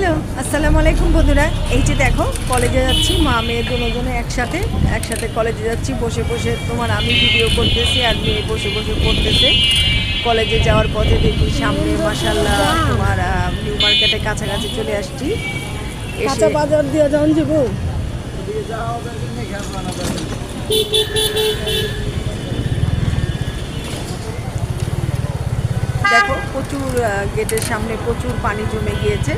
Hello, আসসালামু আলাইকুম বন্ধুরা। এই যে দেখো কলেজে যাচ্ছি, মা মেয়ে দুজনে একসাথে একসাথে কলেজে যাচ্ছি। বসে বসে তোমার আমি ভিডিও করতেছি আর মেয়ে বসে বসে পড়তেছে। কলেজে যাওয়ার পথে দেখি সামনে মাশাল্লাহ তোমার নিউ মার্কেটের কাছাকাছি চলে আসছি। এসে কাঁচা বাজার দিয়ে যান যাব। দেখো প্রচুর গেটের সামনে প্রচুর পানি জমে গিয়েছে।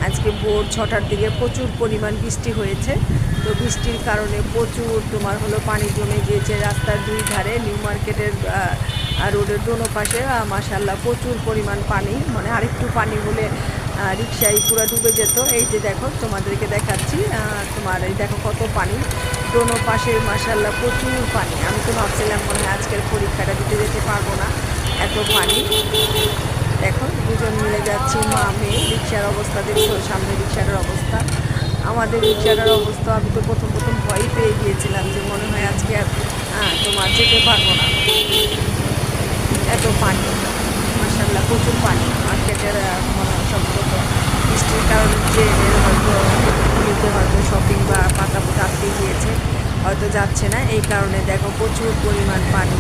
আজকে ভোর 6টার দিকে প্রচুর পরিমাণ বৃষ্টি হয়েছে। তো বৃষ্টির কারণে প্রচুর তোমার হলো পানি জমে গিয়েছে রাস্তার দুই ধারে, নিউ মার্কেটের রোডের দোনো পাশে। মাশাল্লাহ প্রচুর পরিমাণ পানি, মানে আরেকটু পানি হলে রিক্সায় পুরো ডুবে যেত। এই যে দেখো তোমাদেরকে দেখাচ্ছি, তোমার এই দেখো কত পানি দোনো পাশে, মাশাল্লাহ প্রচুর পানি। আমি তো ভাবছিলাম মনে হয় আজকের পরীক্ষাটা দিতে যেতে পারবো না, এত পানি। দেখো দুজন মিলে যাচ্ছি মা মেয়ে। রিক্সার অবস্থা দেখছো, সামনে রিক্সাটার অবস্থা, আমাদের রিক্সাটার অবস্থা। আমি তো প্রথম প্রথম ভয় পেয়ে গিয়েছিলাম যে মনে হয় আজকে আর তোমার যেতে পারবো না, এত পানি। মাশাল্লাহ প্রচুর পানি। মার্কেটের মনে হয় সম্ভবত বৃষ্টির কারণে ট্রেনের হয়তো নিতে হয়তো শপিং বা পাতা পোতা আটকে গিয়েছে, হয়তো যাচ্ছে না। এই কারণে দেখো প্রচুর পরিমাণ পানি।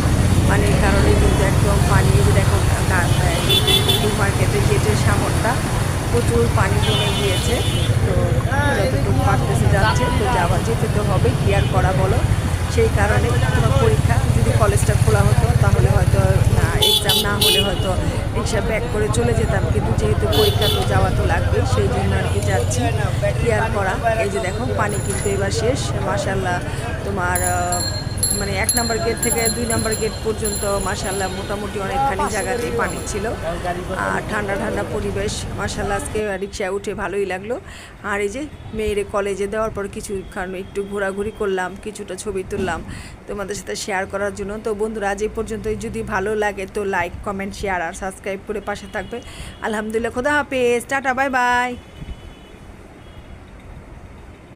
পানির কারণে কিন্তু একদম পানি, যে দেখো নিউ মার্কেটের গেটের সামনটা প্রচুর পানি জমে গিয়েছে। তো যতটুকু পারতেছে যাচ্ছে, তো যেতে তো হবে, কি আর করা বলো। সেই কারণে তোমার পরীক্ষা যদি কলেজটা খোলা হতো তাহলে হয়তো এক্সাম না হলে হয়তো রিক্সা ব্যাক করে চলে যেতাম, কিন্তু যেহেতু পরীক্ষা তো যাওয়া তো লাগবে, সেই জন্য আর কি যাচ্ছি, কি আর করা। এই যে দেখো পানি কিন্তু এবার শেষ মাশাল্লাহ। তোমার মানে 1 নম্বর গেট থেকে 2 নম্বর গেট পর্যন্ত মাশাল্লাহ মোটামুটি অনেকখানি জায়গাতেই পানি ছিল। আর ঠান্ডা ঠান্ডা পরিবেশ মাশাল্লাহ। আজকে রিক্সায় উঠে ভালোই লাগলো। আর এই যে মেয়েরে কলেজে দেওয়ার পর কিছুক্ষণ একটু ঘোরাঘুরি করলাম, কিছুটা ছবি তুললাম তোমাদের সাথে শেয়ার করার জন্য। তো বন্ধুরা আজ এই পর্যন্তই। যদি ভালো লাগে তো লাইক কমেন্ট শেয়ার আর সাবস্ক্রাইব করে পাশে থাকবে। আলহামদুলিল্লাহ, খোদা হাফেজ, টাটা, বাই বাই।